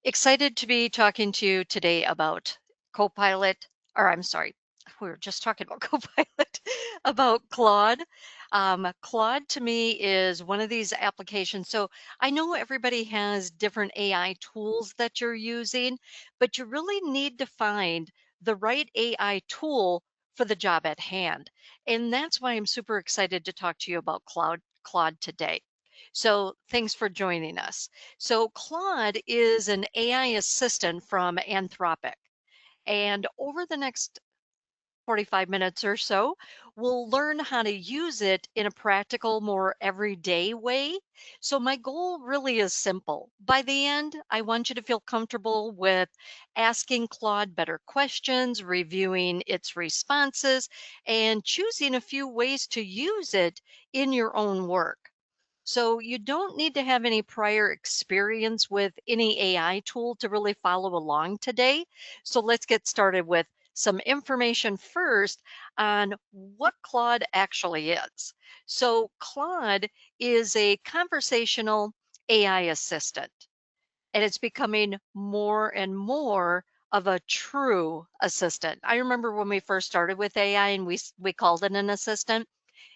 Excited to be talking to you today about Copilot, or I'm sorry, we were just talking about Copilot, about Claude. Claude to me is one of these applications. So I know everybody has different AI tools that you're using, but you really need to find the right AI tool for the job at hand. And that's why I'm super excited to talk to you about Claude today. So thanks for joining us. So, Claude is an AI assistant from Anthropic. And over the next 45 minutes or so, we'll learn how to use it in a practical, more everyday way. So, my goal really is simple. By the end, I want you to feel comfortable with asking Claude better questions, reviewing its responses, and choosing a few ways to use it in your own work. So you don't need to have any prior experience with any AI tool to really follow along today. So let's get started with some information first on what Claude actually is. So Claude is a conversational AI assistant, and it's becoming more and more of a true assistant. I remember when we first started with AI and we called it an assistant.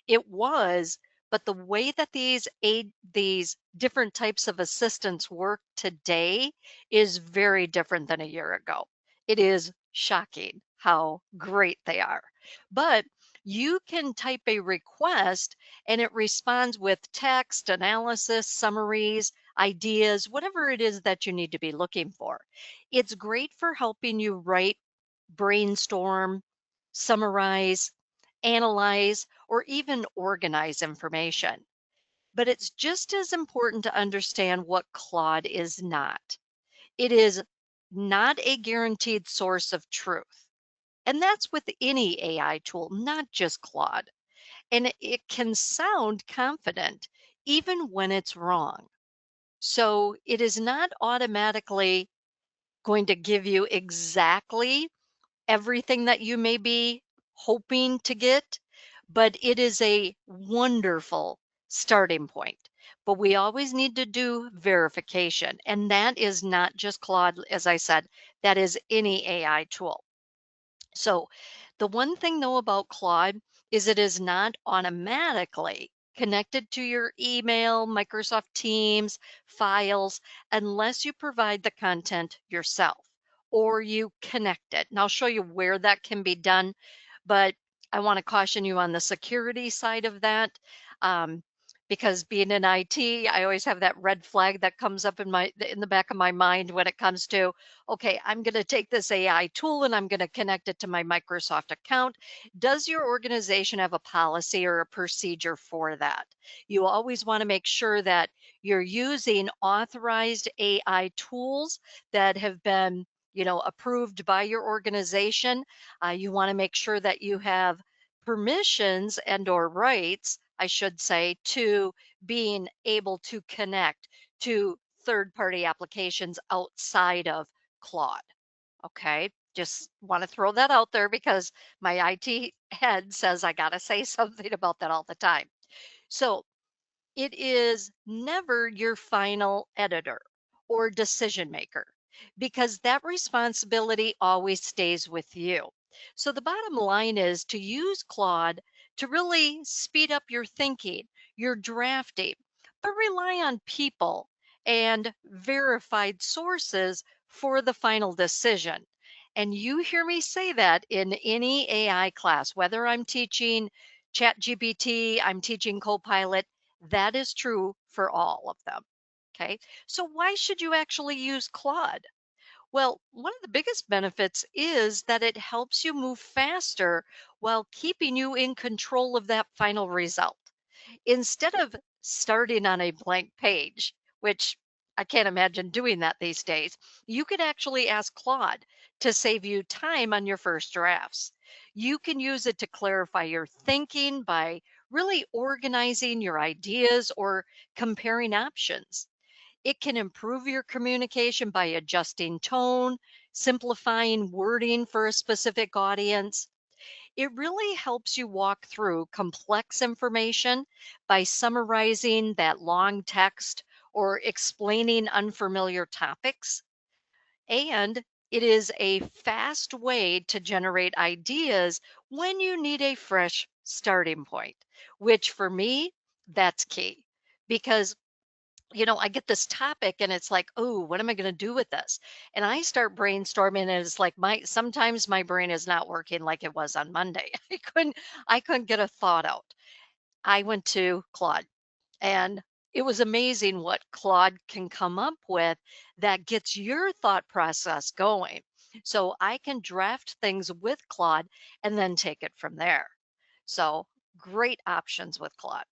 It was, but the way that these different types of assistants work today is very different than a year ago. It is shocking how great they are. But you can type a request and it responds with text, analysis, summaries, ideas, whatever it is that you need to be looking for. It's great for helping you write, brainstorm, summarize, analyze, or even organize information. But it's just as important to understand what Claude is not. It is not a guaranteed source of truth. And that's with any AI tool, not just Claude. And it can sound confident even when it's wrong. So it is not automatically going to give you exactly everything that you may be hoping to get, but it is a wonderful starting point. But we always need to do verification. And that is not just Claude, as I said, that is any AI tool. So, the one thing though about Claude is it is not automatically connected to your email, Microsoft Teams, files, unless you provide the content yourself or you connect it. And I'll show you where that can be done, but I want to caution you on the security side of that. Um, because being in IT, I always have that red flag that comes up in the back of my mind when it comes to, okay, I'm going to take this AI tool and I'm going to connect it to my Microsoft account. Does your organization have a policy or a procedure for that? You always want to make sure that you're using authorized AI tools that have been, approved by your organization. You want to make sure that you have permissions and or rights, I should say, to being able to connect to third party applications outside of Claude. Okay. Just want to throw that out there because my IT head says I got to say something about that all the time. So it is never your final editor or decision maker because that responsibility always stays with you. So the bottom line is to use Claude to really speed up your thinking, your drafting, but rely on people and verified sources for the final decision. And you hear me say that in any AI class, whether I'm teaching ChatGPT, I'm teaching Copilot, that is true for all of them. Okay. So, why should you actually use Claude? Well, one of the biggest benefits is that it helps you move faster while keeping you in control of that final result. Instead of starting on a blank page, which I can't imagine doing that these days, you could actually ask Claude to save you time on your first drafts. You can use it to clarify your thinking by really organizing your ideas or comparing options. It can improve your communication by adjusting tone, simplifying wording for a specific audience. It really helps you walk through complex information by summarizing that long text or explaining unfamiliar topics. And it is a fast way to generate ideas when you need a fresh starting point, which for me, that's key. Because I get this topic and it's like, oh, what am I going to do with this? And I start brainstorming and it's like sometimes my brain is not working like it was on Monday. I couldn't get a thought out. I went to Claude and it was amazing what Claude can come up with that gets your thought process going. So I can draft things with Claude and then take it from there. So great options with Claude.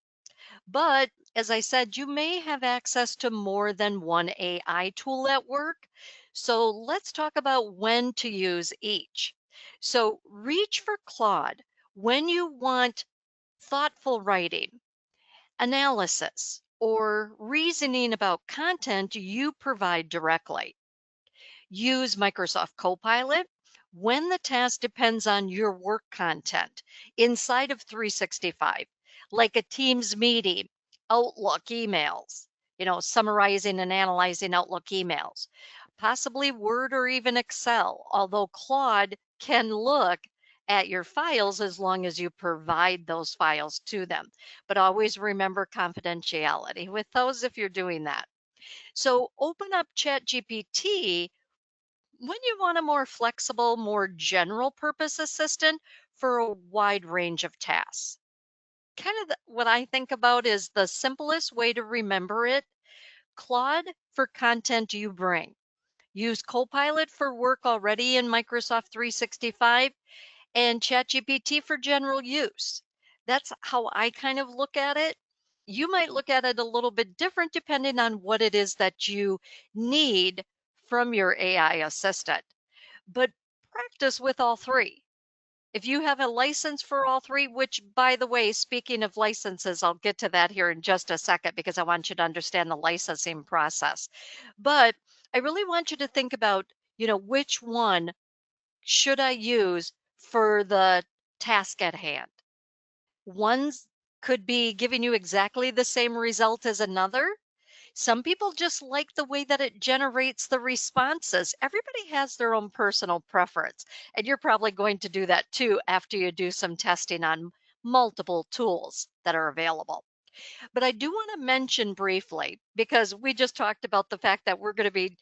But as I said, you may have access to more than one AI tool at work. So let's talk about when to use each. So reach for Claude when you want thoughtful writing, analysis, or reasoning about content you provide directly. Use Microsoft Copilot when the task depends on your work content inside of 365, like a Teams meeting, Outlook emails, summarizing and analyzing Outlook emails, possibly Word or even Excel, although Claude can look at your files as long as you provide those files to them. But always remember confidentiality with those if you're doing that. So open up ChatGPT when you want a more flexible, more general purpose assistant for a wide range of tasks. Kind of what I think about is the simplest way to remember it. Claude for content you bring. Use Copilot for work already in Microsoft 365 and ChatGPT for general use. That's how I kind of look at it. You might look at it a little bit different depending on what it is that you need from your AI assistant, but practice with all three. If you have a license for all three, which by the way, speaking of licenses, I'll get to that here in just a second because I want you to understand the licensing process. But I really want you to think about, which one should I use for the task at hand? One's could be giving you exactly the same result as another. Some people just like the way that it generates the responses. Everybody has their own personal preference, and you're probably going to do that too after you do some testing on multiple tools that are available. But I do want to mention briefly, because we just talked about the fact that we're going to be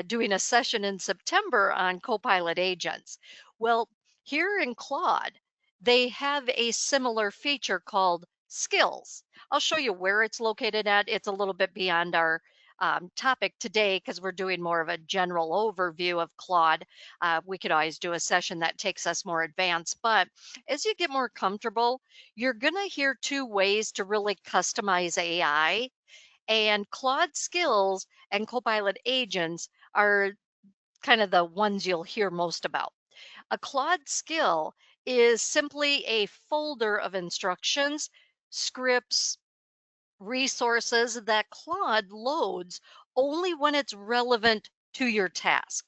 doing a session in September on Copilot agents. Well, here in Claude, they have a similar feature called skills. I'll show you where it's located at. It's a little bit beyond our topic today because we're doing more of a general overview of Claude. We could always do a session that takes us more advanced, but as you get more comfortable, you're going to hear two ways to really customize AI, and Claude skills and Copilot agents are kind of the ones you'll hear most about. A Claude skill is simply a folder of instructions, scripts, resources that Claude loads only when it's relevant to your task.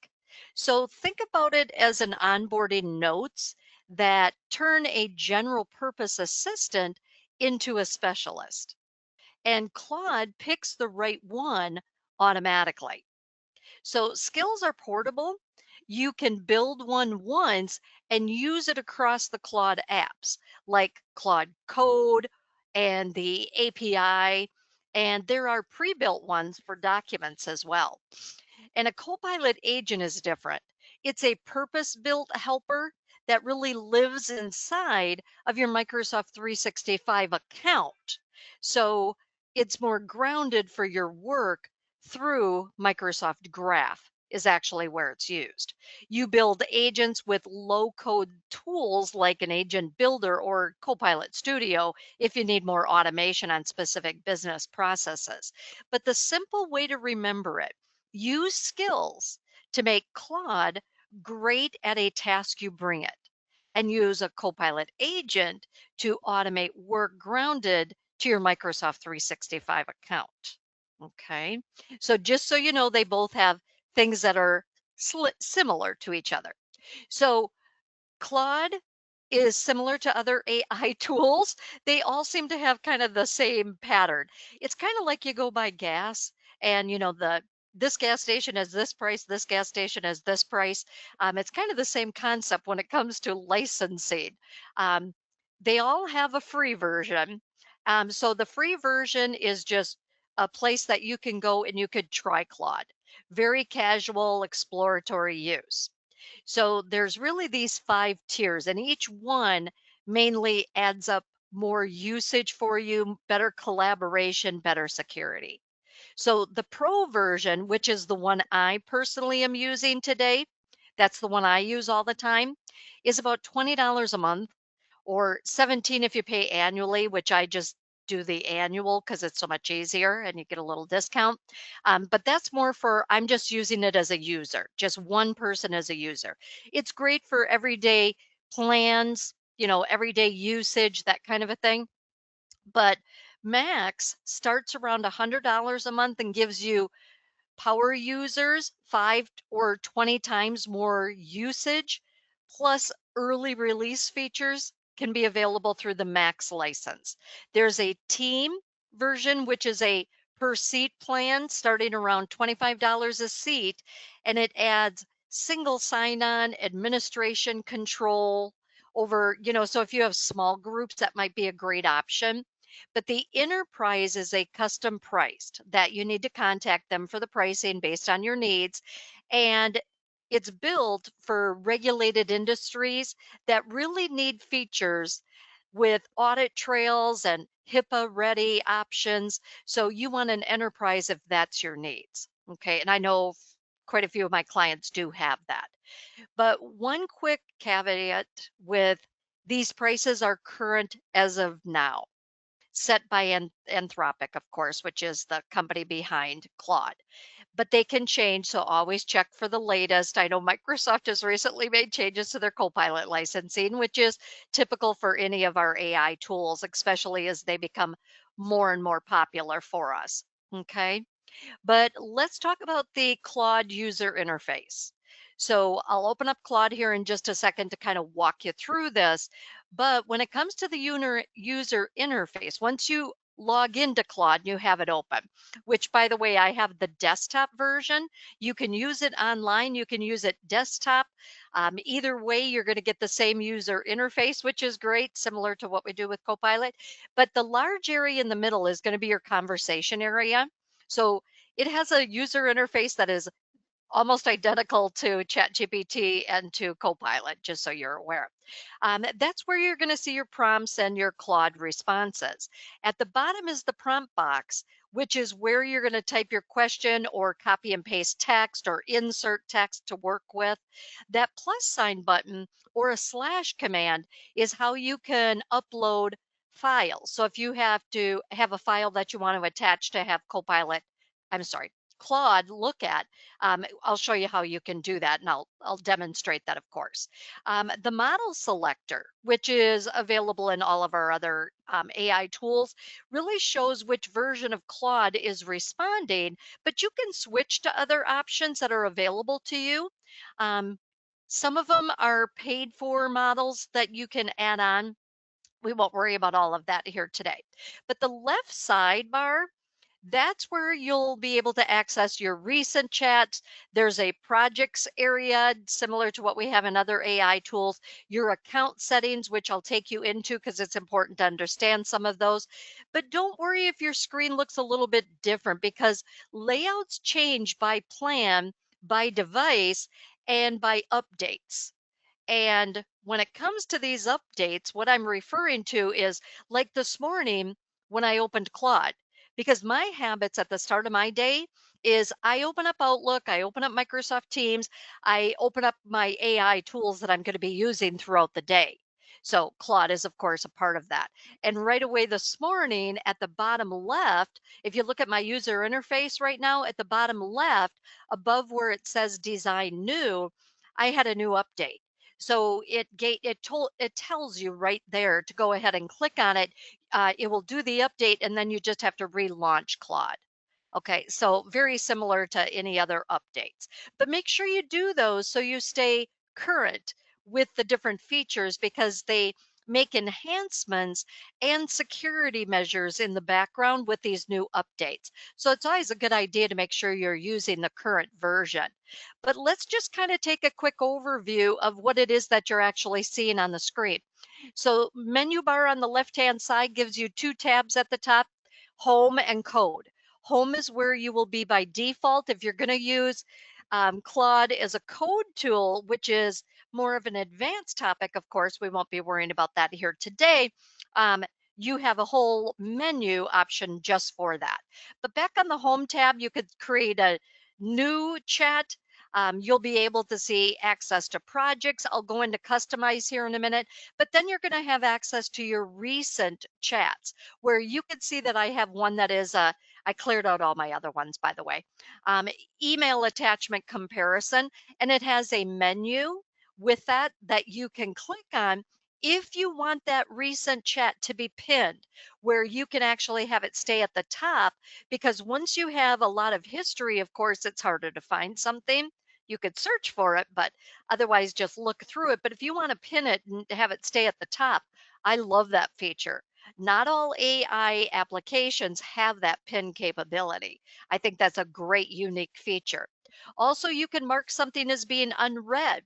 So think about it as an onboarding notes that turn a general purpose assistant into a specialist. And Claude picks the right one automatically. So skills are portable. You can build one once and use it across the Claude apps like Claude Code and the API. And there are pre built ones for documents as well. And a Copilot agent is different. It's a purpose built helper that really lives inside of your Microsoft 365 account. So it's more grounded for your work through Microsoft Graph is actually where it's used. You build agents with low code tools like an agent builder or Copilot Studio if you need more automation on specific business processes. But the simple way to remember it, use skills to make Claude great at a task you bring it, and use a Copilot agent to automate work grounded to your Microsoft 365 account. Okay. So just so you know, they both have things that are similar to each other. So Claude is similar to other AI tools. They all seem to have kind of the same pattern. It's kind of like you go buy gas and the this gas station has this price, this gas station has this price. It's kind of the same concept when it comes to licensing. Um, they all have a free version. So the free version is just a place that you can go and you could try Claude. Very casual, exploratory use. So there's really these 5 tiers, and each one mainly adds up more usage for you, better collaboration, better security. So the Pro version, which is the one I personally am using today, that's the one I use all the time, is about $20 a month or 17 if you pay annually, which I just do the annual because it's so much easier and you get a little discount. But that's more for, I'm just using it as a user, just one person as a user. It's great for everyday plans, everyday usage, that kind of a thing. But Max starts around $100 a month and gives you power users 5 or 20 times more usage, plus early release features can be available through the Max license. There's a team version, which is a per seat plan starting around $25 a seat, and it adds single sign on, administration control over, so if you have small groups, that might be a great option. But the enterprise is a custom priced that you need to contact them for the pricing based on your needs. And it's built for regulated industries that really need features with audit trails and HIPAA ready options. So you want an enterprise if that's your needs. Okay. And I know quite a few of my clients do have that. But one quick caveat with these prices are current as of now, set by Anthropic, of course, which is the company behind Claude. But they can change, so always check for the latest. I know Microsoft has recently made changes to their Copilot licensing, which is typical for any of our AI tools, especially as they become more and more popular for us. Okay. But let's talk about the Claude user interface. So I'll open up Claude here in just a second to kind of walk you through this. But when it comes to the user interface, once you log into Claude, you have it open, which by the way, I have the desktop version. You can use it online, you can use it desktop. Either way, you're going to get the same user interface, which is great, similar to what we do with Copilot. But the large area in the middle is going to be your conversation area. So it has a user interface that is almost identical to ChatGPT and to Copilot, just so you're aware. That's where you're going to see your prompts and your Claude responses. At the bottom is the prompt box, which is where you're going to type your question or copy and paste text or insert text to work with. That plus sign button or a slash command is how you can upload files. So if you have to have a file that you want to attach to have Copilot, I'm sorry, Claude look at, I'll show you how you can do that, and I'll demonstrate that, of course. The model selector, which is available in all of our other AI tools, really shows which version of Claude is responding, but you can switch to other options that are available to you. Um, some of them are paid for models that you can add on. We won't worry about all of that here today. But the left sidebar, that's where you'll be able to access your recent chats. There's a projects area similar to what we have in other AI tools, your account settings, which I'll take you into because it's important to understand some of those. But don't worry if your screen looks a little bit different because layouts change by plan, by device, and by updates. And when it comes to these updates, what I'm referring to is like this morning when I opened Claude, because my habits at the start of my day is I open up Outlook, I open up Microsoft Teams, I open up my AI tools that I'm going to be using throughout the day. So Claude is, of course, a part of that. And right away this morning at the bottom left, if you look at my user interface right now, at the bottom left, above where it says design new, I had a new update. So it tells you right there to go ahead and click on it. It will do the update, and then you just have to relaunch Claude. Okay, so very similar to any other updates. But make sure you do those so you stay current with the different features because make enhancements and security measures in the background with these new updates. So it's always a good idea to make sure you're using the current version. But let's just kind of take a quick overview of what it is that you're actually seeing on the screen. So menu bar on the left-hand side gives you two tabs at the top, home and code. Home is where you will be by default. If you're going to use Claude as a code tool, which is more of an advanced topic, of course, we won't be worrying about that here today. Um, you have a whole menu option just for that. But back on the home tab, you could create a new chat. You'll be able to see access to projects. I'll go into customize here in a minute, but then you're going to have access to your recent chats where you can see that I have one that is I cleared out all my other ones, by the way. Um, Email attachment comparison, and it has a menu with that you can click on if you want that recent chat to be pinned, where you can actually have it stay at the top. Because once you have a lot of history, of course, it's harder to find something. You could search for it, but otherwise just look through it. But if you want to pin it and have it stay at the top, I love that feature. Not all AI applications have that pin capability. I think that's a great unique feature. Also, you can mark something as being unread.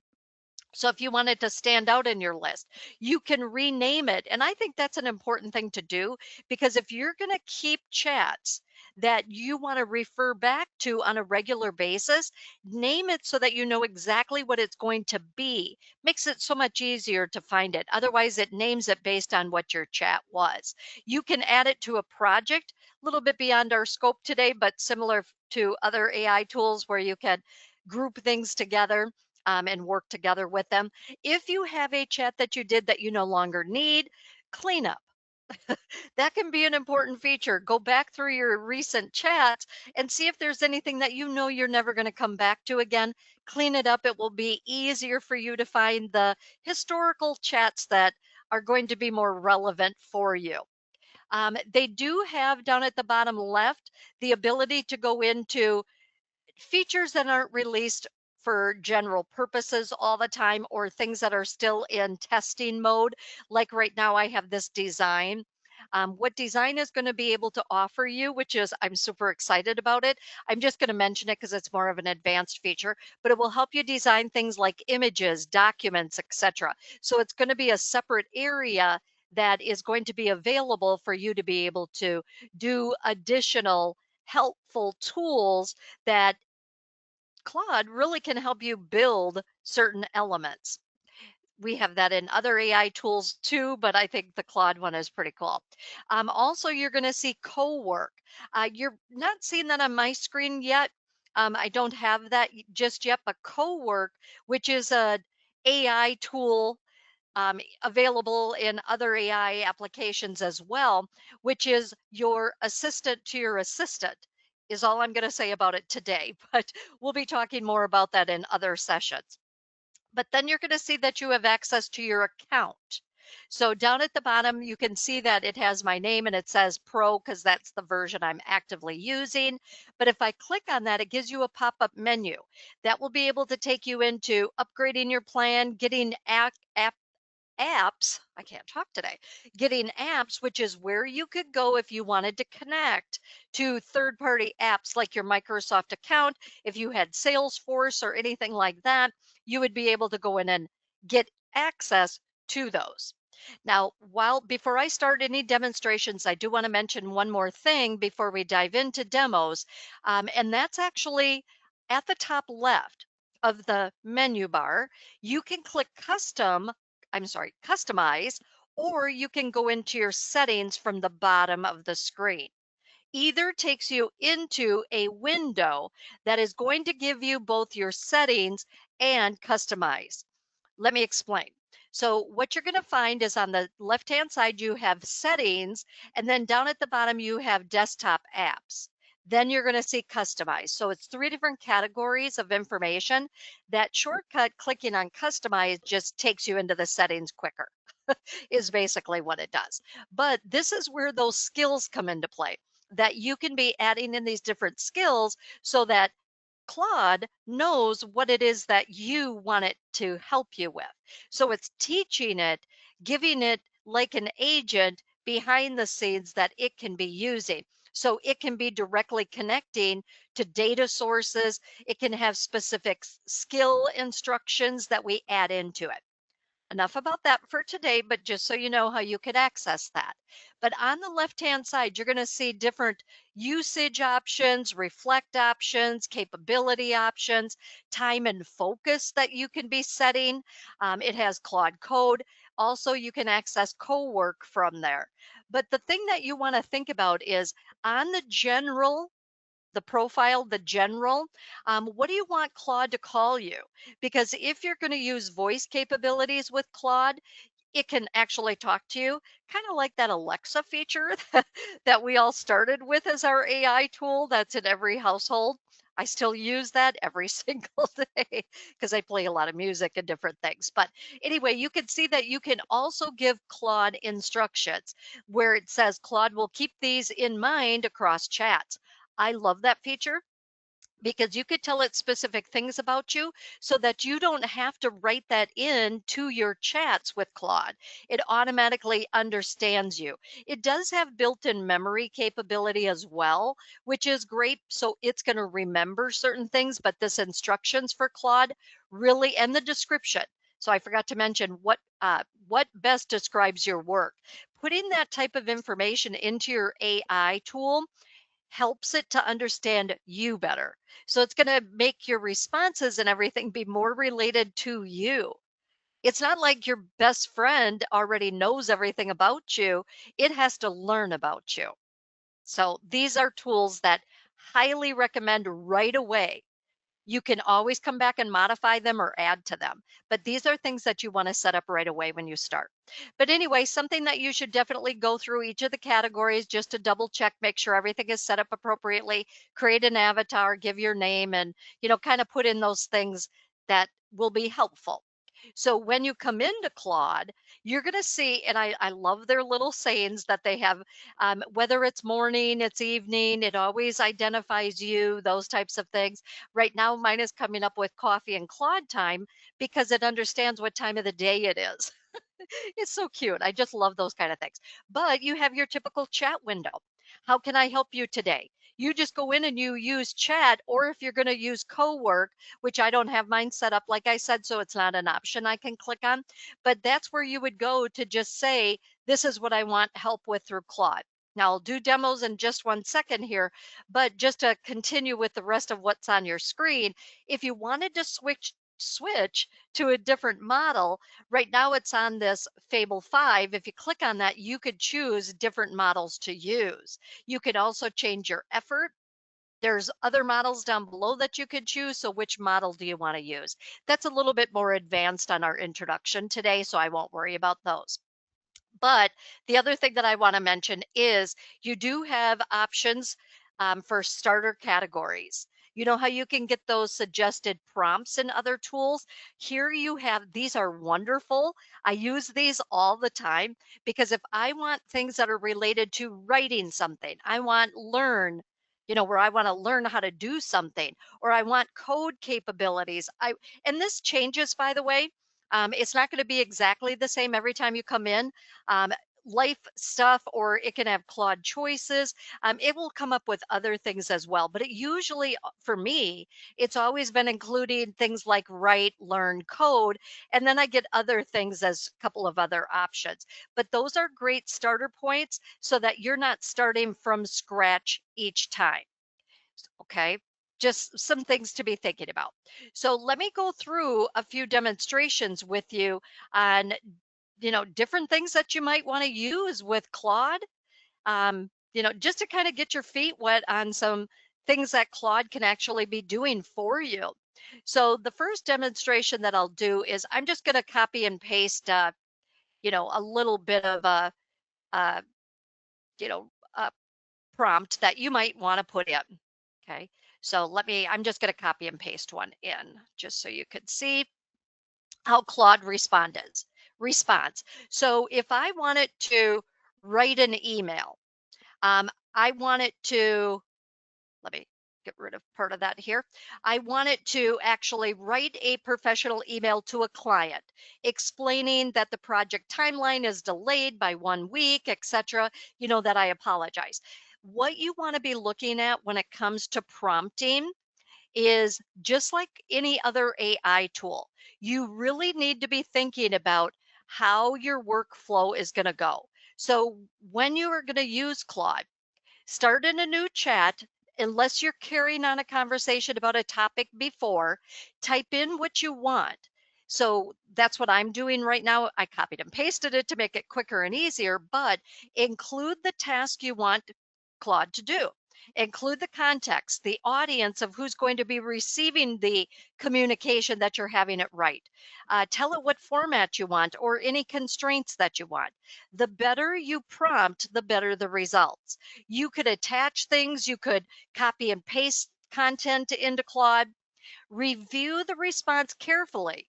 So if you want it to stand out in your list, you can rename it. And I think that's an important thing to do because if you're going to keep chats that you want to refer back to on a regular basis, name it so that you know exactly what it's going to be. Makes it so much easier to find it. Otherwise, it names it based on what your chat was. You can add it to a project, a little bit beyond our scope today, but similar to other AI tools where you can group things together and work together with them. If you have a chat that you did that you no longer need, clean up. That can be an important feature. Go back through your recent chats and see if there's anything that you know you're never going to come back to again. Clean it up. It will be easier for you to find the historical chats that are going to be more relevant for you. They do have down at the bottom left the ability to go into features that aren't released for general purposes all the time or things that are still in testing mode. Like right now, I have this design. What design is going to be able to offer you, which is I'm super excited about it. I'm just going to mention it because it's more of an advanced feature, but it will help you design things like images, documents, etc. So it's going to be a separate area that is going to be available for you to be able to do additional helpful tools that Claude really can help you build certain elements. We have that in other AI tools too, but I think the Claude one is pretty cool. Also, you're going to see co-work. You're not seeing that on my screen yet. I don't have that just yet, but co-work, which is a AI tool available in other AI applications as well, which is your assistant to your assistant, is all I'm going to say about it today. But we'll be talking more about that in other sessions. But then you're going to see that you have access to your account. So down at the bottom, you can see that it has my name and it says Pro because that's the version I'm actively using. But if I click on that, it gives you a pop-up menu that will be able to take you into upgrading your plan, getting apps. I can't talk today. Getting apps, which is where you could go if you wanted to connect to third party apps like your Microsoft account. If you had Salesforce or anything like that, you would be able to go in and get access to those. Now, while before I start any demonstrations, I do want to mention one more thing before we dive into demos, and that's actually at the top left of the menu bar. You can click customize, or you can go into your settings from the bottom of the screen. Either takes you into a window that is going to give you both your settings and customize. Let me explain. So what you're going to find is on the left-hand side, you have settings, and then down at the bottom, you have desktop apps. Then you're going to see customize. So it's three different categories of information. That shortcut clicking on customize just takes you into the settings quicker, is basically what it does. But this is where those skills come into play, that you can be adding in these different skills so that Claude knows what it is that you want it to help you with. So it's teaching it, giving it like an agent behind the scenes that it can be using. So it can be directly connecting to data sources. It can have specific skill instructions that we add into it. Enough about that for today, but just so you know how you could access that. But on the left-hand side, you're going to see different usage options, reflect options, capability options, time and focus that you can be setting. It has Claude Code. Also, you can access co-work from there. But the thing that you want to think about is on the profile, the general, what do you want Claude to call you? Because if you're going to use voice capabilities with Claude, it can actually talk to you, kind of like that Alexa feature that we all started with as our AI tool that's in every household. I still use that every single day because I play a lot of music and different things. But anyway, you can see that you can also give Claude instructions where it says Claude will keep these in mind across chats. I love that feature because you could tell it specific things about you so that you don't have to write that in to your chats with Claude. It automatically understands you. It does have built-in memory capability as well, which is great. So it's going to remember certain things, but this instructions for Claude really, and the description. So I forgot to mention what best describes your work. Putting that type of information into your AI tool helps it to understand you better. So it's going to make your responses and everything be more related to you. It's not like your best friend already knows everything about you, it has to learn about you. So these are tools that highly recommend right away. You can always come back and modify them or add to them. But these are things that you want to set up right away when you start. But anyway, something that you should definitely go through each of the categories just to double check, make sure everything is set up appropriately, create an avatar, give your name, and, kind of put in those things that will be helpful. So when you come into Claude, you're going to see, and I love their little sayings that they have, whether it's morning, it's evening, it always identifies you, those types of things. Right now, mine is coming up with coffee and Claude time because it understands what time of the day it is. It's so cute. I just love those kind of things. But you have your typical chat window. How can I help you today? You just go in and you use chat, or if you're going to use co-work, which I don't have mine set up, like I said, so it's not an option I can click on, but that's where you would go to just say, this is what I want help with through Claude. Now I'll do demos in just 1 second here, but just to continue with the rest of what's on your screen, if you wanted to switch to a different model, right now it's on this Fable 5. If you click on that, you could choose different models to use. You could also change your effort. There's other models down below that you could choose. So which model do you want to use? That's a little bit more advanced on our introduction today, so I won't worry about those. But the other thing that I want to mention is you do have options for starter categories. You know how you can get those suggested prompts in other tools? Here you have, these are wonderful. I use these all the time because if I want things that are related to writing something, I want learn, where I want to learn how to do something, or I want code capabilities. And this changes, by the way. It's not going to be exactly the same every time you come in, um, life stuff, or it can have Claude choices. It will come up with other things as well. But it usually, for me, it's always been including things like write, learn, code. And then I get other things as a couple of other options. But those are great starter points so that you're not starting from scratch each time. Okay. Just some things to be thinking about. So let me go through a few demonstrations with you on different things that you might want to use with Claude, just to kind of get your feet wet on some things that Claude can actually be doing for you. So the first demonstration that I'll do is I'm just going to copy and paste, a little bit of uh, you know, a prompt that you might want to put in. Okay. So I'm just going to copy and paste one in just so you could see how Claude responds. So if I wanted to write an email, I want it to, let me get rid of part of that here. I want it to actually write a professional email to a client explaining that the project timeline is delayed by 1 week, etc. That I apologize. What you want to be looking at when it comes to prompting is just like any other AI tool. You really need to be thinking about how your workflow is going to go. So when you are going to use Claude, start in a new chat. Unless you're carrying on a conversation about a topic before, type in what you want. So that's what I'm doing right now. I copied and pasted it to make it quicker and easier, but include the task you want Claude to do. Include the context, the audience of who's going to be receiving the communication that you're having it write. Tell it what format you want or any constraints that you want. The better you prompt, the better the results. You could attach things, you could copy and paste content into Claude. Review the response carefully.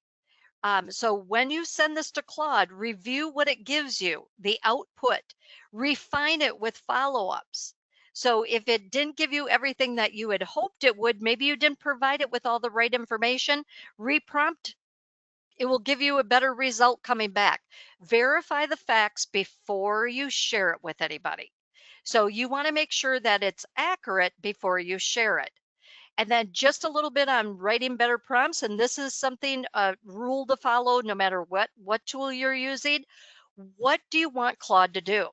So when you send this to Claude, review what it gives you, the output, refine it with follow ups. So if it didn't give you everything that you had hoped it would, maybe you didn't provide it with all the right information, reprompt. It will give you a better result coming back. Verify the facts before you share it with anybody. So you want to make sure that it's accurate before you share it. And then just a little bit on writing better prompts. And this is something, a rule to follow no matter what tool you're using. What do you want Claude to do?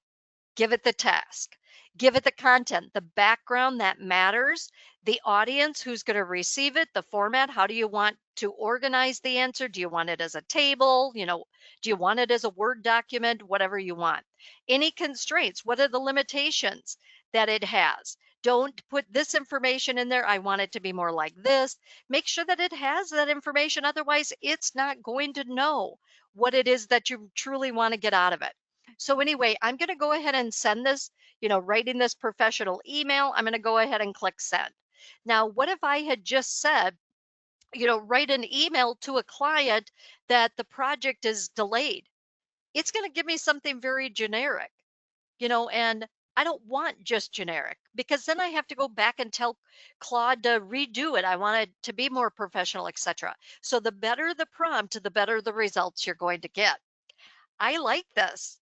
Give it the task, give it the content, the background that matters, the audience who's going to receive it, the format. How do you want to organize the answer? Do you want it as a table? Do you want it as a Word document? Whatever you want. Any constraints? What are the limitations that it has? Don't put this information in there. I want it to be more like this. Make sure that it has that information. Otherwise, it's not going to know what it is that you truly want to get out of it. So anyway, I'm going to go ahead and send this, writing this professional email. I'm going to go ahead and click send. Now, what if I had just said, write an email to a client that the project is delayed? It's going to give me something very generic, and I don't want just generic because then I have to go back and tell Claude to redo it. I want it to be more professional, etc. So the better the prompt, the better the results you're going to get. I like this.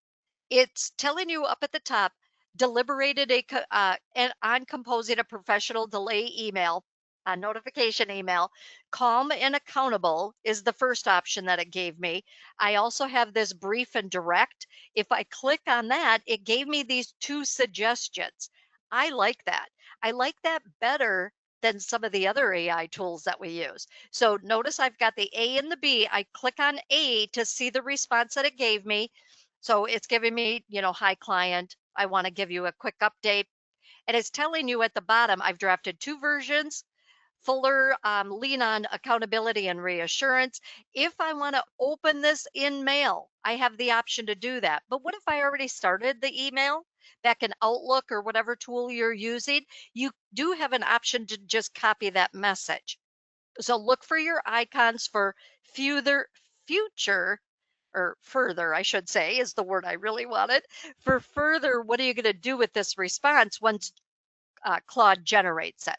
It's telling you up at the top, deliberated and on composing a professional delay email, a notification email. Calm and accountable is the first option that it gave me. I also have this brief and direct. If I click on that, it gave me these two suggestions. I like that. I like that better than some of the other AI tools that we use. So notice I've got the A and the B. I click on A to see the response that it gave me. So it's giving me, hi client, I want to give you a quick update. And it's telling you at the bottom, I've drafted two versions, fuller lean on accountability and reassurance. If I want to open this in mail, I have the option to do that. But what if I already started the email back in Outlook or whatever tool you're using? You do have an option to just copy that message. So look for your icons for future or further, I should say, is the word I really wanted. For further, what are you going to do with this response once Claude generates it?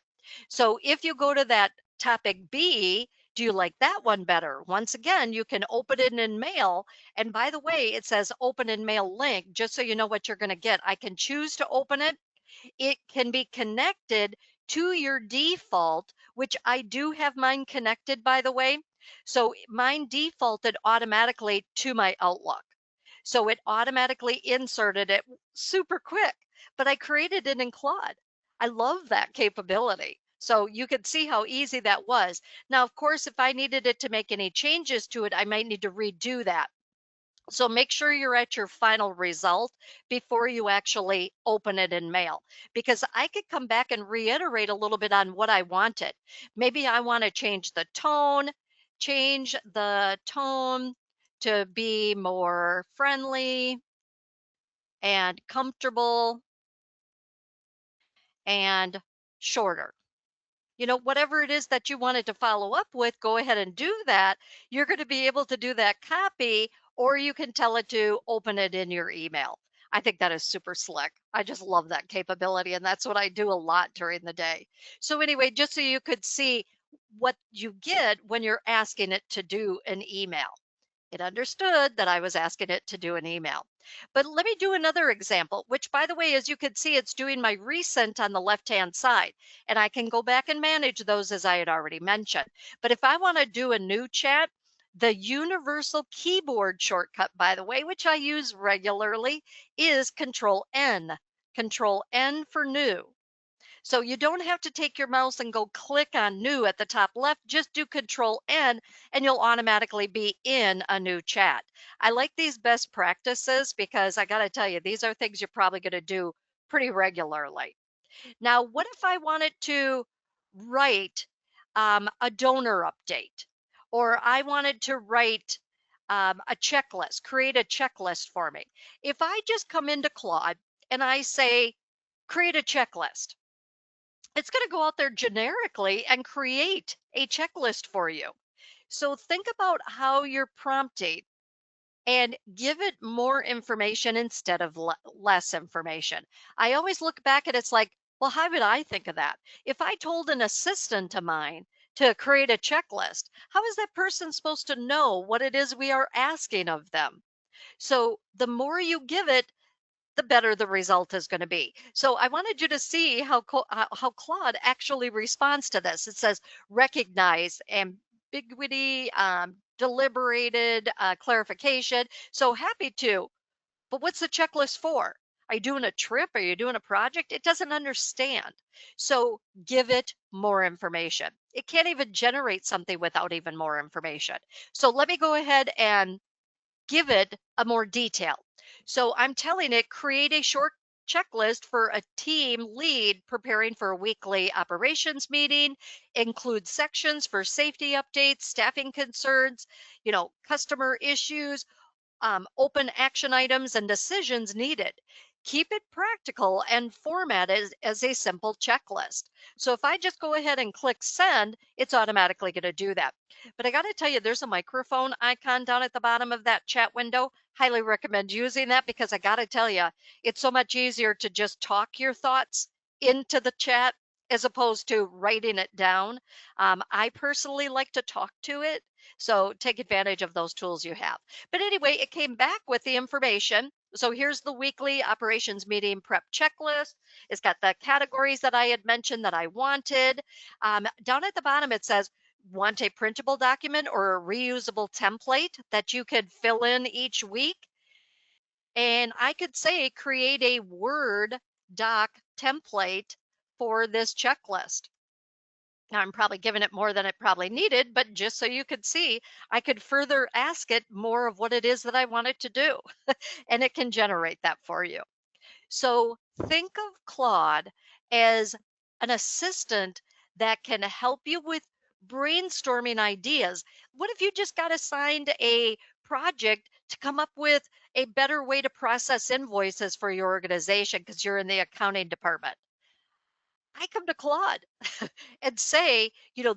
So if you go to that topic B, do you like that one better? Once again, you can open it in mail. And by the way, it says open in mail link, just so you know what you're going to get. I can choose to open it. It can be connected to your default, which I do have mine connected, by the way. So mine defaulted automatically to my Outlook. So it automatically inserted it super quick, but I created it in Claude. I love that capability. So you could see how easy that was. Now, of course, if I needed it to make any changes to it, I might need to redo that. So make sure you're at your final result before you actually open it in mail, because I could come back and reiterate a little bit on what I wanted. Maybe I want to change the tone to be more friendly and comfortable and shorter. Whatever it is that you wanted to follow up with, go ahead and do that. You're going to be able to do that copy, or you can tell it to open it in your email. I think that is super slick. I just love that capability, and that's what I do a lot during the day. So, anyway, just so you could see what you get when you're asking it to do an email. It understood that I was asking it to do an email. But let me do another example, which, by the way, as you can see, it's doing my recent on the left-hand side. And I can go back and manage those as I had already mentioned. But if I want to do a new chat, the universal keyboard shortcut, by the way, which I use regularly, is Control N. Control N for new. So you don't have to take your mouse and go click on new at the top left. Just do Control N and you'll automatically be in a new chat. I like these best practices because I got to tell you, these are things you're probably going to do pretty regularly. Now, what if I wanted to write a donor update, or I wanted to write a checklist, create a checklist for me? If I just come into Claude and I say, create a checklist, it's going to go out there generically and create a checklist for you. So think about how you're prompting and give it more information instead of less information. I always look back and it's like, well, how would I think of that? If I told an assistant of mine to create a checklist, how is that person supposed to know what it is we are asking of them? So the more you give it, the better the result is going to be. So I wanted you to see how Claude actually responds to this. It says recognize ambiguity, deliberated clarification. So happy to, but what's the checklist for? Are you doing a trip? Are you doing a project? It doesn't understand. So give it more information. It can't even generate something without even more information. So let me go ahead and give it a more detail. So I'm telling it, create a short checklist for a team lead preparing for a weekly operations meeting, include sections for safety updates, staffing concerns, customer issues, open action items and decisions needed. Keep it practical and format it as a simple checklist. So if I just go ahead and click send, it's automatically going to do that. But I got to tell you, there's a microphone icon down at the bottom of that chat window. Highly recommend using that because I got to tell you, it's so much easier to just talk your thoughts into the chat as opposed to writing it down. I personally like to talk to it. So take advantage of those tools you have. But anyway, it came back with the information. So here's the weekly operations meeting prep checklist. It's got the categories that I had mentioned that I wanted. Down at the bottom, it says, want a printable document or a reusable template that you could fill in each week? And I could say, create a Word doc template for this checklist. Now, I'm probably giving it more than it probably needed, but just so you could see, I could further ask it more of what it is that I want it to do, and it can generate that for you. So think of Claude as an assistant that can help you with brainstorming ideas. What if you just got assigned a project to come up with a better way to process invoices for your organization because you're in the accounting department? I come to Claude and say,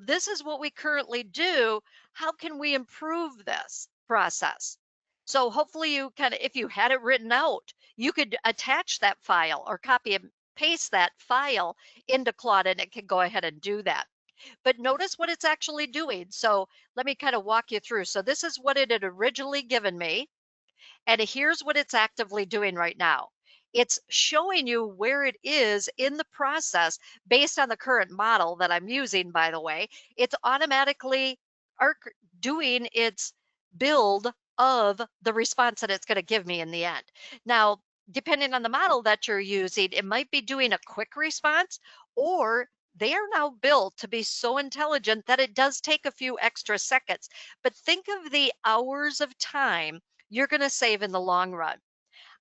this is what we currently do. How can we improve this process? So hopefully you kind of, if you had it written out, you could attach that file or copy and paste that file into Claude and it can go ahead and do that. But notice what it's actually doing. So let me kind of walk you through. So this is what it had originally given me. And here's what it's actively doing right now. It's showing you where it is in the process based on the current model that I'm using, by the way. It's automatically doing its build of the response that it's going to give me in the end. Now, depending on the model that you're using, it might be doing a quick response, or they are now built to be so intelligent that it does take a few extra seconds. But think of the hours of time you're going to save in the long run.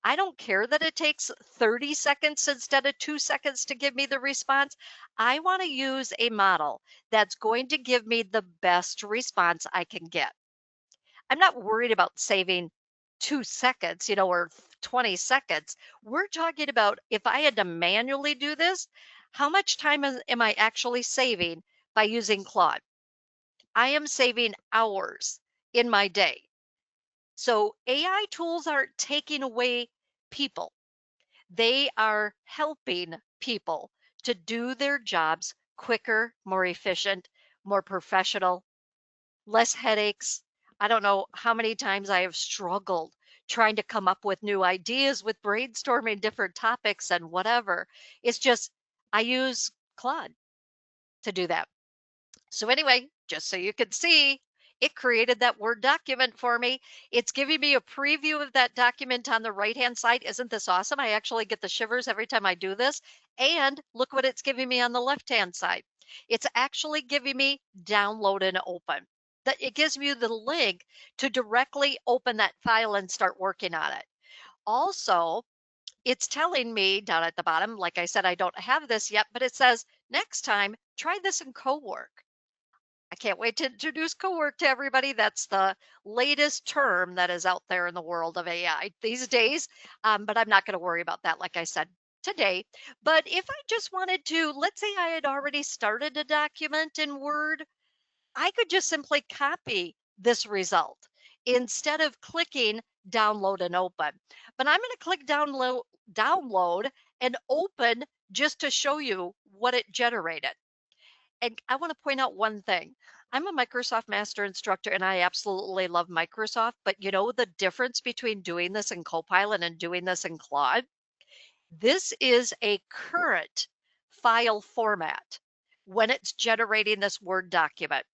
I don't care that it takes 30 seconds instead of 2 seconds to give me the response. I want to use a model that's going to give me the best response I can get. I'm not worried about saving 2 seconds, or 20 seconds. We're talking about if I had to manually do this, how much time am I actually saving by using Claude? I am saving hours in my day. So AI tools aren't taking away people. They are helping people to do their jobs quicker, more efficient, more professional, less headaches. I don't know how many times I have struggled trying to come up with new ideas with brainstorming different topics and whatever. It's just, I use Claude to do that. So anyway, just so you can see, it created that Word document for me. It's giving me a preview of that document on the right-hand side. Isn't this awesome? I actually get the shivers every time I do this. And look what it's giving me on the left-hand side. It's actually giving me download and open. That it gives me the link to directly open that file and start working on it. Also, it's telling me down at the bottom, like I said, I don't have this yet, but it says next time, try this in co-work. I can't wait to introduce co-work to everybody. That's the latest term that is out there in the world of AI these days. But I'm not going to worry about that, like I said today. But if I just wanted to, let's say I had already started a document in Word, I could just simply copy this result instead of clicking download and open. But I'm going to click download and open just to show you what it generated. And I want to point out one thing. I'm a Microsoft Master Instructor and I absolutely love Microsoft, but you know the difference between doing this in Copilot and doing this in Claude? This is a current file format when it's generating this Word document.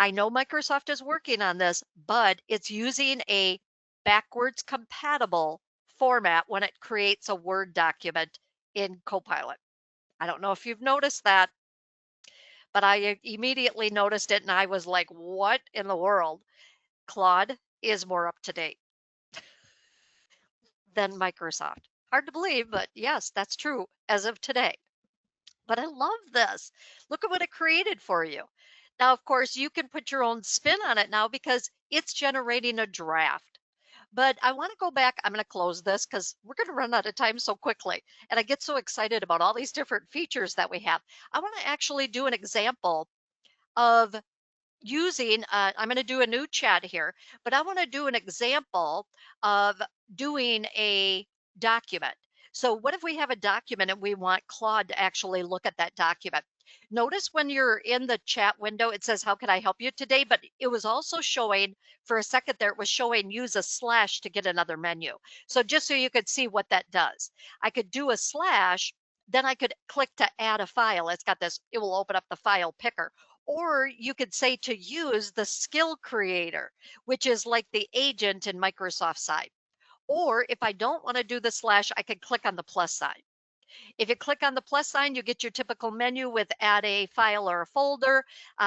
I know Microsoft is working on this, but it's using a backwards compatible format when it creates a Word document in Copilot. I don't know if you've noticed that, but I immediately noticed it and I was like, what in the world? Claude is more up to date than Microsoft. Hard to believe, but yes, that's true as of today. But I love this. Look at what it created for you. Now, of course, you can put your own spin on it now because it's generating a draft. But I want to go back. I'm going to close this because we're going to run out of time so quickly. And I get so excited about all these different features that we have. I want to actually do an example of using I'm going to do a new chat here, but I want to do an example of doing a document. So what if we have a document and we want Claude to actually look at that document? Notice when you're in the chat window, it says, how can I help you today? But it was also showing for a second there, it was showing use a slash to get another menu. So just so you could see what that does, I could do a slash, then I could click to add a file. It's got this, it will open up the file picker. Or you could say to use the skill creator, which is like the agent in Microsoft side. Or if I don't want to do the slash, I could click on the plus sign. If you click on the plus sign, you get your typical menu with add a file or a folder.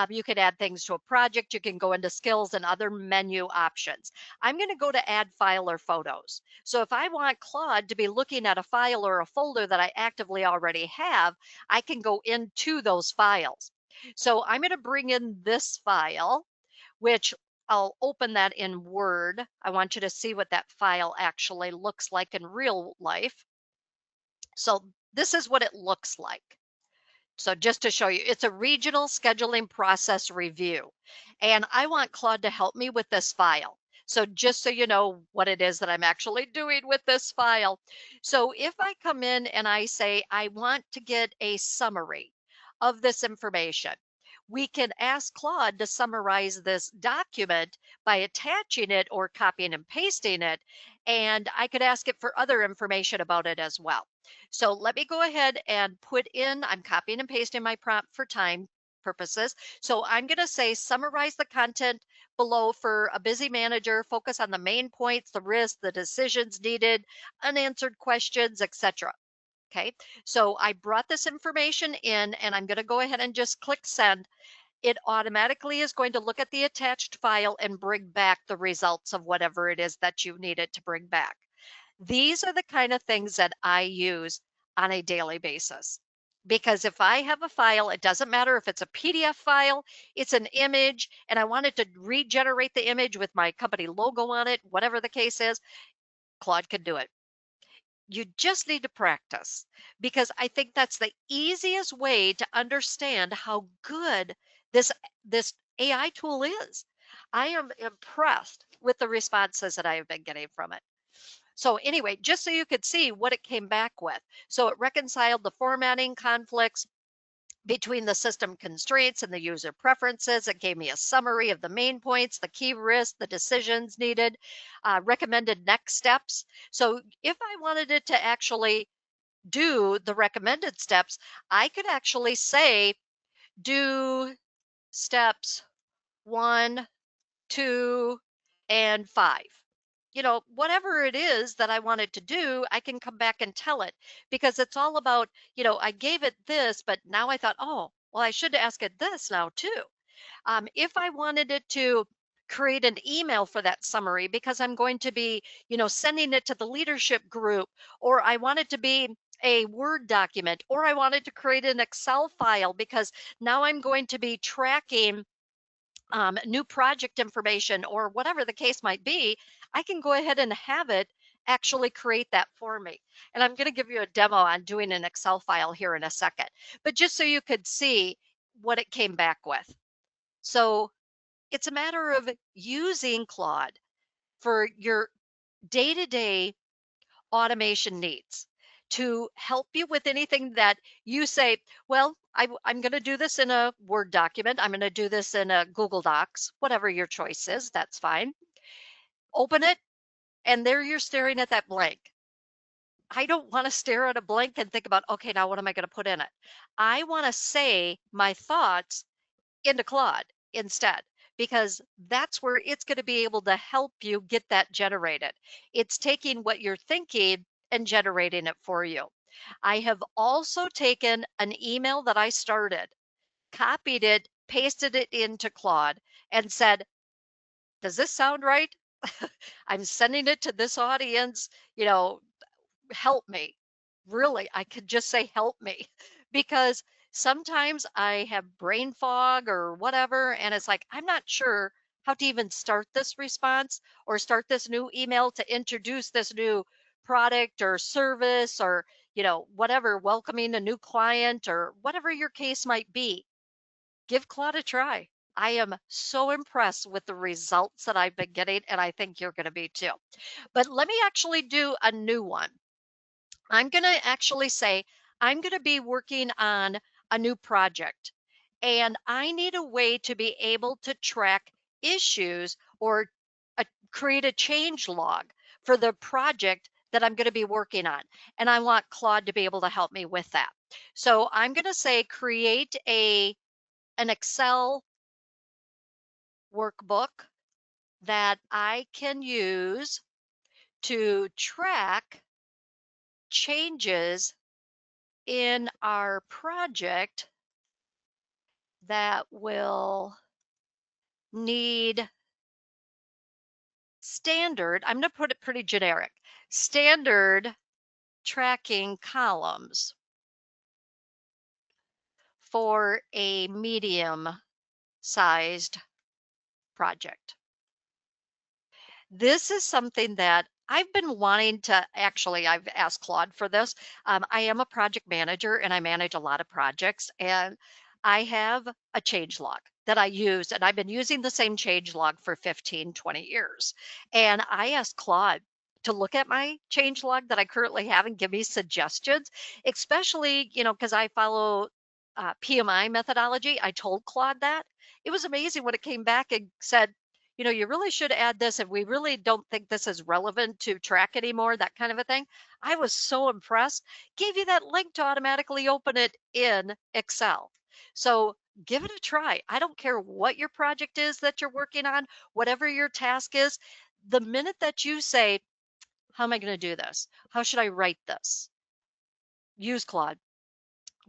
You can add things to a project. You can go into skills and other menu options. I'm going to go to add file or photos. So if I want Claude to be looking at a file or a folder that I actively already have, I can go into those files. So I'm going to bring in this file, which I'll open that in Word. I want you to see what that file actually looks like in real life. So this is what it looks like. So just to show you, it's a regional scheduling process review. And I want Claude to help me with this file. So just so you know what it is that I'm actually doing with this file. So if I come in and I say, I want to get a summary of this information, we can ask Claude to summarize this document by attaching it or copying and pasting it. And I could ask it for other information about it as well. So let me go ahead and put in, I'm copying and pasting my prompt for time purposes. So I'm going to say summarize the content below for a busy manager, focus on the main points, the risks, the decisions needed, unanswered questions, etc. Okay, so I brought this information in and I'm going to go ahead and just click send. It automatically is going to look at the attached file and bring back the results of whatever it is that you needed to bring back. These are the kind of things that I use on a daily basis. Because if I have a file, it doesn't matter if it's a PDF file, it's an image, and I wanted to regenerate the image with my company logo on it, whatever the case is, Claude can do it. You just need to practice because I think that's the easiest way to understand how good this AI tool is. I am impressed with the responses that I have been getting from it. So anyway, just so you could see what it came back with. So it reconciled the formatting conflicts between the system constraints and the user preferences. It gave me a summary of the main points, the key risks, the decisions needed, recommended next steps. So if I wanted it to actually do the recommended steps, I could actually say, do steps 1, 2, and 5. Whatever it is that I wanted to do, I can come back and tell it because it's all about, I gave it this, but now I thought, oh, well, I should ask it this now too. If I wanted it to create an email for that summary because I'm going to be, sending it to the leadership group, or I want it to be a Word document, or I wanted to create an Excel file because now I'm going to be tracking new project information or whatever the case might be, I can go ahead and have it actually create that for me. And I'm going to give you a demo on doing an Excel file here in a second, but just so you could see what it came back with. So it's a matter of using Claude for your day to day automation needs to help you with anything that you say, well, I'm going to do this in a Word document. I'm going to do this in a Google Docs, whatever your choice is, that's fine. Open it, and there you're staring at that blank. I don't want to stare at a blank and think about, okay, now what am I going to put in it? I want to say my thoughts into Claude instead, because that's where it's going to be able to help you get that generated. It's taking what you're thinking and generating it for you. I have also taken an email that I started, copied it, pasted it into Claude, and said, does this sound right? I'm sending it to this audience, you know, help me. Really, I could just say help me because sometimes I have brain fog or whatever. And it's like, I'm not sure how to even start this response or start this new email to introduce this new product or service or, whatever, welcoming a new client or whatever your case might be. Give Claude a try. I am so impressed with the results that I've been getting, and I think you're going to be too. But let me actually do a new one. I'm going to actually say, I'm going to be working on a new project, and I need a way to be able to track issues or create a change log for the project that I'm going to be working on. And I want Claude to be able to help me with that. So I'm going to say, create an Excel workbook that I can use to track changes in our project that will need standard, I'm going to put it pretty generic, standard tracking columns for a medium sized project. This is something that I've been wanting to actually, I've asked Claude for this. I am a project manager and I manage a lot of projects, and I have a change log that I use, and I've been using the same change log for 15, 20 years. And I asked Claude to look at my change log that I currently have and give me suggestions, especially, because I follow PMI methodology. I told Claude that. It was amazing when it came back and said, you really should add this if we really don't think this is relevant to track anymore, that kind of a thing. I was so impressed. Gave you that link to automatically open it in Excel. So give it a try. I don't care what your project is that you're working on, whatever your task is. The minute that you say, how am I going to do this? How should I write this? Use Claude.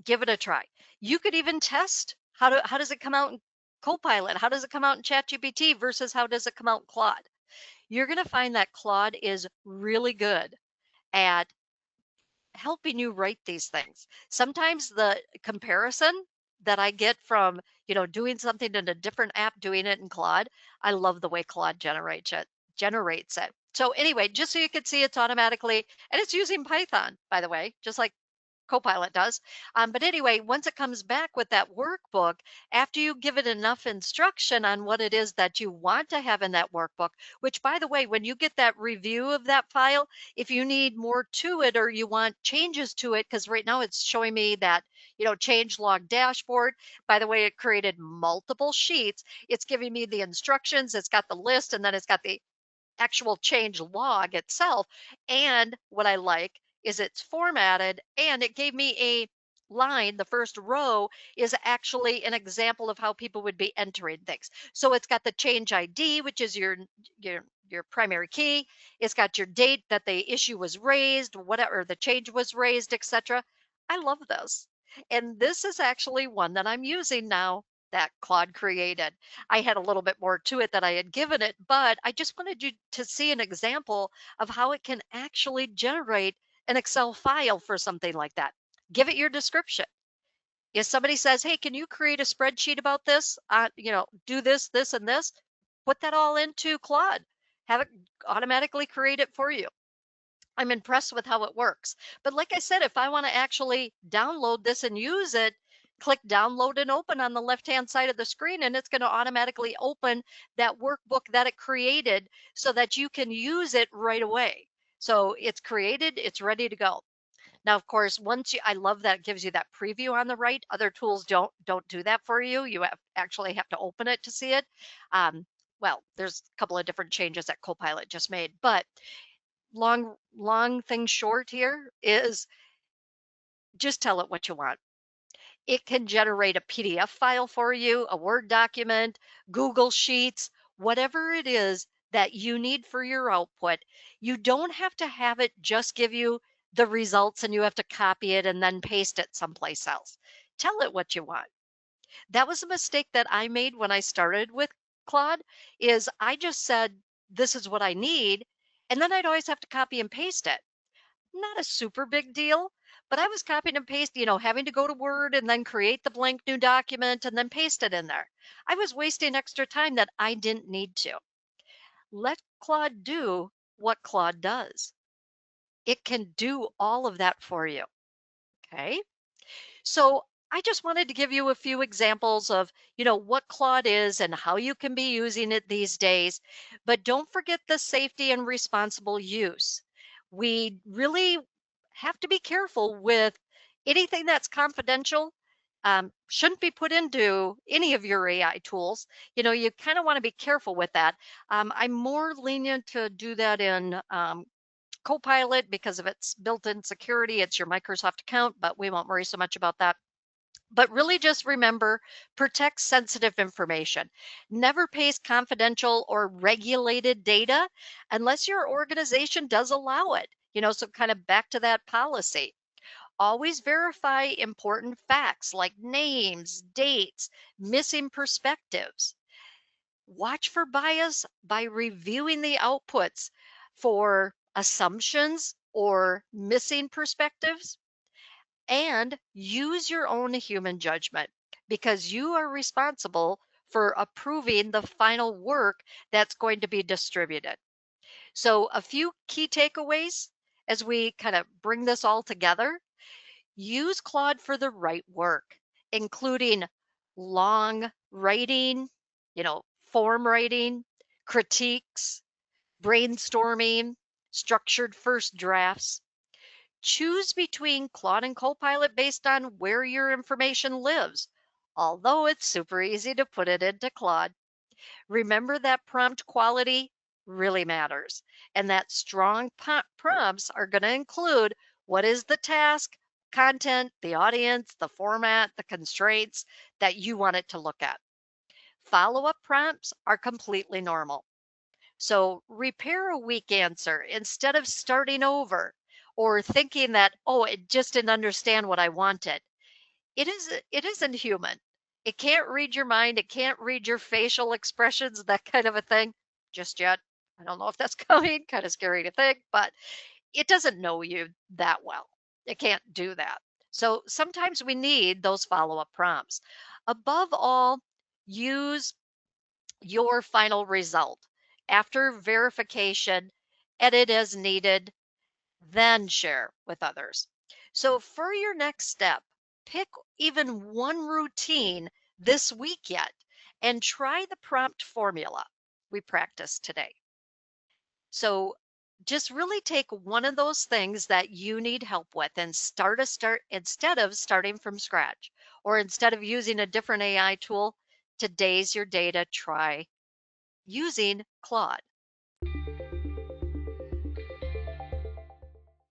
Give it a try. You could even test how does it come out in Copilot? How does it come out in ChatGPT versus how does it come out in Claude? You're going to find that Claude is really good at helping you write these things. Sometimes the comparison that I get from, doing something in a different app, doing it in Claude, I love the way Claude generates it. So anyway, just so you can see it's automatically, and it's using Python, by the way, just like Copilot does. But anyway, once it comes back with that workbook, after you give it enough instruction on what it is that you want to have in that workbook, which by the way, when you get that review of that file, if you need more to it or you want changes to it, because right now it's showing me that, change log dashboard. By the way, it created multiple sheets. It's giving me the instructions, it's got the list, and then it's got the actual change log itself. And what I like is it's formatted and it gave me a line. The first row is actually an example of how people would be entering things. So it's got the change ID, which is your primary key. It's got your date that the issue was raised, whatever the change was raised, etc. I love this. And this is actually one that I'm using now that Claude created. I had a little bit more to it that I had given it, but I just wanted you to see an example of how it can actually generate an Excel file for something like that. Give it your description. If somebody says, "Hey, can you create a spreadsheet about this? Do this, this, and this." Put that all into Claude. Have it automatically create it for you. I'm impressed with how it works. But like I said, if I want to actually download this and use it, click download and open on the left-hand side of the screen, and it's going to automatically open that workbook that it created so that you can use it right away. So it's created, it's ready to go. Now, of course, I love that it gives you that preview on the right. Other tools don't do that for you. You actually have to open it to see it. Well, there's a couple of different changes that Copilot just made, but long thing short here is just tell it what you want. It can generate a PDF file for you, a Word document, Google Sheets, whatever it is that you need for your output. You don't have to have it just give you the results and you have to copy it and then paste it someplace else. Tell it what you want. That was a mistake that I made when I started with Claude is I just said this is what I need and then I'd always have to copy and paste it. Not a super big deal, but I was copying and paste, having to go to Word and then create the blank new document and then paste it in there. I was wasting extra time that I didn't need to. Let Claude do what Claude does. It can do all of that for you. Okay. So I just wanted to give you a few examples of, what Claude is and how you can be using it these days. But don't forget the safety and responsible use. We really have to be careful with anything that's confidential. Shouldn't be put into any of your AI tools. You kind of want to be careful with that. I'm more lenient to do that in Copilot because of its built-in security. It's your Microsoft account, but we won't worry so much about that. But really just remember, protect sensitive information. Never paste confidential or regulated data unless your organization does allow it. So kind of back to that policy. Always verify important facts like names, dates, missing perspectives. Watch for bias by reviewing the outputs for assumptions or missing perspectives, and use your own human judgment because you are responsible for approving the final work that's going to be distributed. So, a few key takeaways as we kind of bring this all together: use Claude for the right work, including long writing, form writing, critiques, brainstorming, structured first drafts. Choose between Claude and Copilot based on where your information lives, although it's super easy to put it into Claude. Remember that prompt quality really matters, and that strong prompts are going to include what is the task, content, the audience, the format, the constraints that you want it to look at. Follow up prompts are completely normal. So repair a weak answer instead of starting over or thinking that, oh, it just didn't understand what I wanted. It isn't human. It can't read your mind, it can't read your facial expressions, that kind of a thing just yet. I don't know if that's coming, kind of scary to think, but it doesn't know you that well. It can't do that. So sometimes we need those follow-up prompts. Above all, use your final result. After verification, edit as needed, then share with others. So, for your next step, pick even one routine this week yet and try the prompt formula we practiced today. So, just really take one of those things that you need help with and start instead of starting from scratch or instead of using a different AI tool. Today's your day to try using Claude.